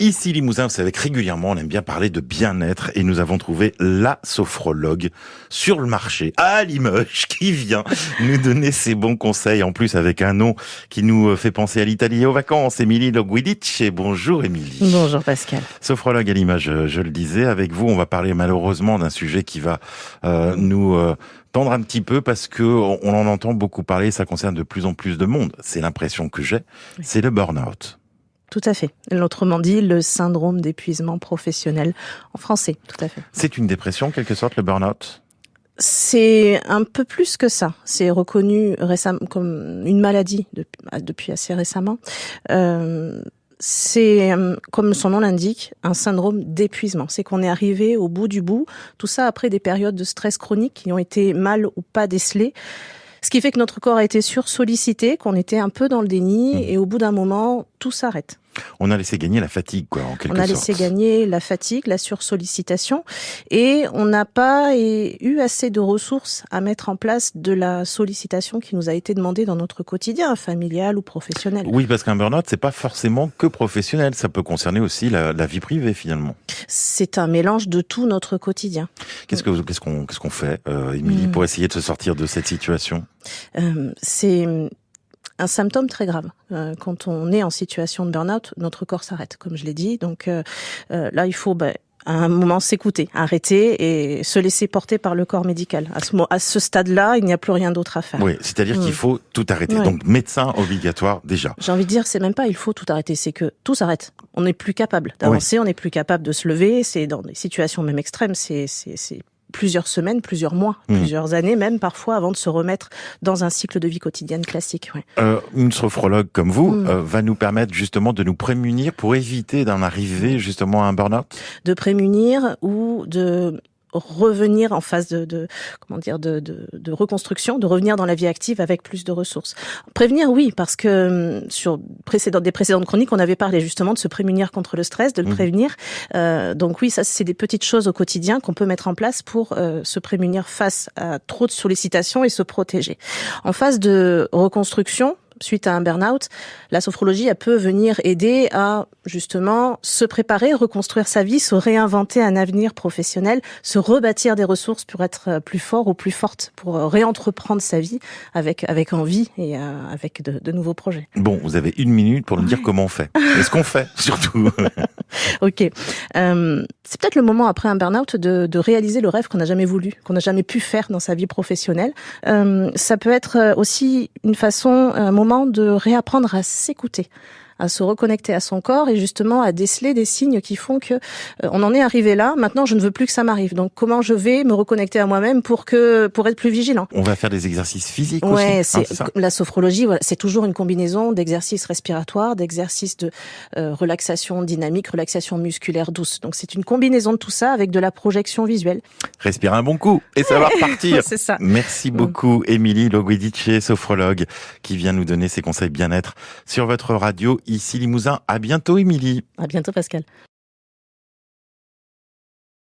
Ici Limousin, vous savez que régulièrement on aime bien parler de bien-être et nous avons trouvé la sophrologue sur le marché à Limoges qui vient nous donner ses bons conseils, en plus avec un nom qui nous fait penser à l'Italie et aux vacances. Émilie Loguidic. Et bonjour Émilie. Bonjour Pascal. Sophrologue à Limoges, je le disais, avec vous on va parler malheureusement d'un sujet qui va nous tendre un petit peu parce que on en entend beaucoup parler, ça concerne de plus en plus de monde. C'est l'impression que j'ai, c'est le burn-out. Tout à fait. Autrement dit, le syndrome d'épuisement professionnel en français, tout à fait. C'est une dépression, en quelque sorte, le burn-out ? C'est un peu plus que ça. C'est reconnu récemment comme une maladie depuis assez récemment. C'est, comme son nom l'indique, un syndrome d'épuisement. C'est qu'on est arrivé au bout du bout, tout ça après des périodes de stress chronique qui ont été mal ou pas décelées. Ce qui fait que notre corps a été sursollicité, qu'on était un peu dans le déni, et au bout d'un moment, tout s'arrête. On a laissé gagner la fatigue, quoi, en quelque sorte. On a laissé gagner la fatigue, la sursollicitation, et on n'a pas eu assez de ressources à mettre en place de la sollicitation qui nous a été demandée dans notre quotidien, familial ou professionnel. Oui, parce qu'un burn-out, c'est pas forcément que professionnel, ça peut concerner aussi la vie privée, finalement. C'est un mélange de tout notre quotidien. Qu'est-ce qu'on fait, Émilie, pour essayer de se sortir de cette situation ? C'est un symptôme très grave. Quand on est en situation de burn-out, notre corps s'arrête, comme je l'ai dit. Donc là, il faut à un moment s'écouter, arrêter et se laisser porter par le corps médical. À ce stade-là, il n'y a plus rien d'autre à faire. Oui, c'est-à-dire qu'il faut tout arrêter. Oui. Donc médecin obligatoire déjà. J'ai envie de dire, c'est même pas il faut tout arrêter, c'est que tout s'arrête. On n'est plus capable d'avancer, on n'est plus capable de se lever. C'est dans des situations même extrêmes, c'est plusieurs semaines, plusieurs mois, plusieurs années même parfois avant de se remettre dans un cycle de vie quotidienne classique. Ouais. Une sophrologue comme vous va nous permettre justement de nous prémunir pour éviter d'en arriver justement à un burn-out ? De prémunir ou de revenir en phase de reconstruction, de revenir dans la vie active avec plus de ressources. Prévenir, oui, parce que sur des précédentes chroniques, on avait parlé justement de se prémunir contre le stress, de le prévenir. Donc oui, ça c'est des petites choses au quotidien qu'on peut mettre en place pour se prémunir face à trop de sollicitations et se protéger. En phase de reconstruction, suite à un burn-out, la sophrologie, elle peut venir aider à justement se préparer, reconstruire sa vie, se réinventer un avenir professionnel, se rebâtir des ressources pour être plus fort ou plus forte, pour réentreprendre sa vie avec envie et avec de nouveaux projets. Bon, vous avez 1 minute pour nous dire comment on fait. Et ce qu'on fait, surtout. Ok. C'est peut-être le moment après un burn-out de réaliser le rêve qu'on n'a jamais voulu, qu'on n'a jamais pu faire dans sa vie professionnelle. Ça peut être aussi une façon, un moment de réapprendre à s'écouter, à se reconnecter à son corps et justement à déceler des signes qui font que on en est arrivé là. Maintenant, je ne veux plus que ça m'arrive. Donc, comment je vais me reconnecter à moi-même pour être plus vigilant. On va faire des exercices physiques aussi. C'est La sophrologie, voilà, c'est toujours une combinaison d'exercices respiratoires, d'exercices de relaxation dynamique, relaxation musculaire douce. Donc, c'est une combinaison de tout ça avec de la projection visuelle. Respirer un bon coup et ça va repartir. C'est ça. Merci beaucoup, Émilie Loguidic, sophrologue, qui vient nous donner ses conseils bien-être sur votre radio. Ici Limousin. À bientôt, Émilie. À bientôt, Pascal.